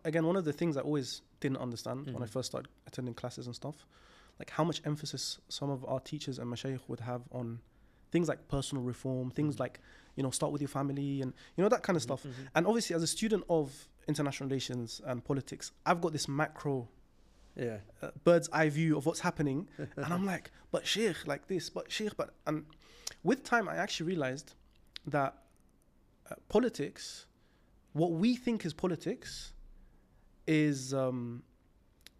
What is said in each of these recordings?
Again, one of the things I always didn't understand when I first started attending classes and stuff, like how much emphasis some of our teachers and mashayikh would have on things like personal reform, things like, you know, start with your family and, you know, that kind of stuff. And obviously as a student of international relations and politics, I've got this macro bird's eye view of what's happening. And I'm like, but sheikh, like this, but sheikh, but... And with time, I actually realized that politics, what we think is politics, is the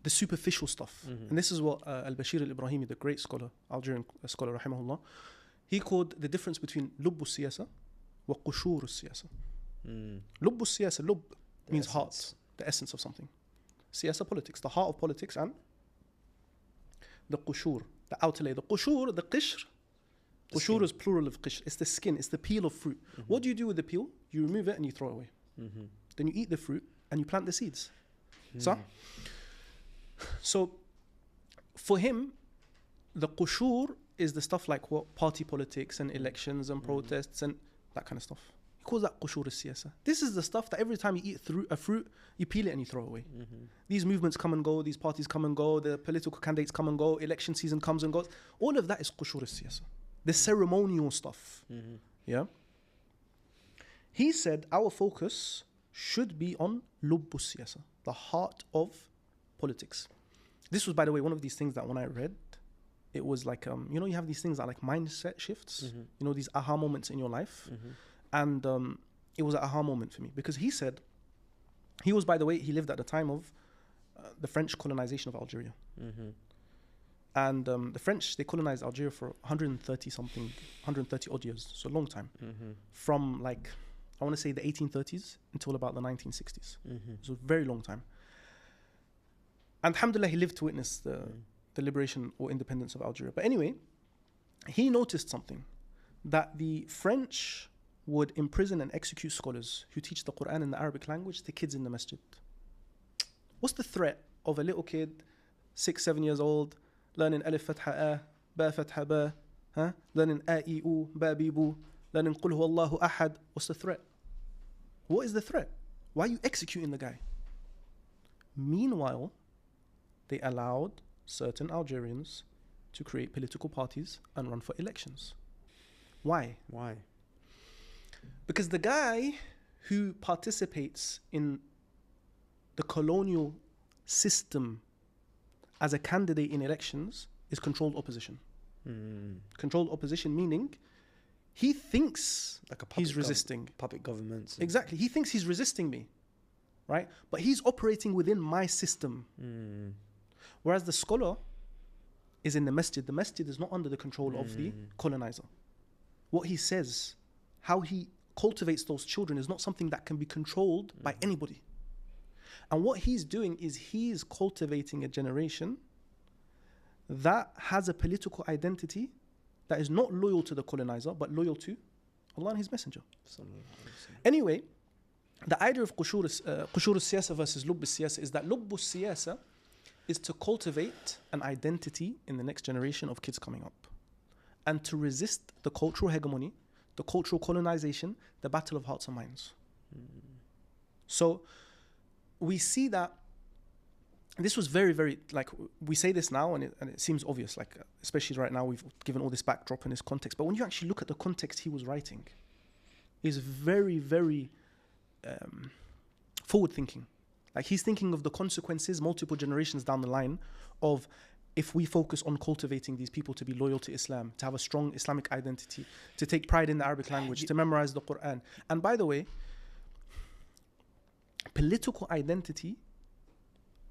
superficial stuff. And this is what Al-Bashir al-Ibrahimi, the great scholar, Algerian scholar, rahimahullah, he called the difference between lubbu siyasa wa qushur siyasa. Lubbu siyasa, lub means heart, the essence of something. Siyasa, politics, the heart of politics, and the qushur, the outer layer. The qushur, the qishr, qushur is plural of qishr. It's the skin, it's the peel of fruit. What do you do with the peel? You remove it and you throw it away. Then you eat the fruit and you plant the seeds. So for him, the qushur is the stuff like what party politics and elections and protests and that kind of stuff. He calls that qushur al-siyasa. This is the stuff that every time you eat through a fruit, you peel it and you throw it away. These movements come and go, these parties come and go, the political candidates come and go, election season comes and goes. All of that is qushur al-siyasa. The ceremonial stuff. Yeah. He said our focus should be on lubbu siyasa, the heart of politics. This was, by the way, one of these things that when I read, it was like, you know, you have these things that are like mindset shifts, you know, these aha moments in your life. And it was an aha moment for me because he said, he was, by the way, he lived at the time of the French colonization of Algeria. And the French, they colonized Algeria for 130 odd years, so a long time. From like, I want to say the 1830s until about the 1960s. So a very long time. And alhamdulillah, he lived to witness the liberation or independence of Algeria. But anyway, he noticed something, that the French would imprison and execute scholars who teach the Quran in the Arabic language to kids in the masjid. What's the threat of a little kid, 6, 7 years old, learning alif fatha a, ba fatha ba, learning a, e, u, ba, bi, bu, learning qul huwa Allahu ahad? What's the threat? What is the threat? Why are you executing the guy? Meanwhile, they allowed certain Algerians to create political parties and run for elections. Why? Because the guy who participates in the colonial system as a candidate in elections is controlled opposition. Controlled opposition meaning he thinks like he's resisting. Puppet governments. Exactly. He thinks he's resisting me, right? But he's operating within my system. Whereas the scholar is in the masjid. The masjid is not under the control of the colonizer. What he says, how he cultivates those children is not something that can be controlled by anybody. And what he's doing is he's cultivating a generation that has a political identity that is not loyal to the colonizer, but loyal to Allah and His Messenger. Anyway, the idea of qushur al-siyasa versus lubb al-siyasa is that lubb al-siyasa is to cultivate an identity in the next generation of kids coming up and to resist the cultural hegemony, the cultural colonization, the battle of hearts and minds. So we see that this was very, very, like, we say this now and it seems obvious, like, especially right now we've given all this backdrop and this context, but when you actually look at the context he was writing, is very, very forward thinking. Like, he's thinking of the consequences multiple generations down the line of if we focus on cultivating these people to be loyal to Islam, to have a strong Islamic identity, to take pride in the Arabic language, to memorize the Quran. And by the way, political identity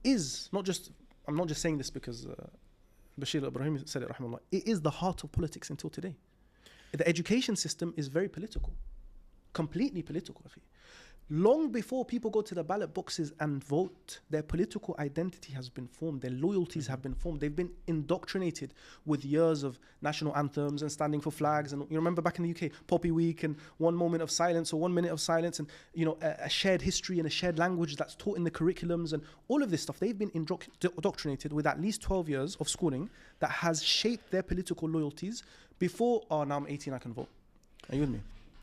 is not just, I'm not just saying this because Bashir Ibrahim said it, rahimahullah, it is the heart of politics until today. The education system is very political, completely political. Long before people go to the ballot boxes and vote, their political identity has been formed, their loyalties have been formed. They've been indoctrinated with years of national anthems and standing for flags. And you remember back in the UK, Poppy Week and 1 moment of silence or 1 minute of silence, and you know, a shared history and a shared language that's taught in the curriculums and all of this stuff. They've been indoctrinated with at least 12 years of schooling that has shaped their political loyalties before, oh, now I'm 18, I can vote. Are you with me?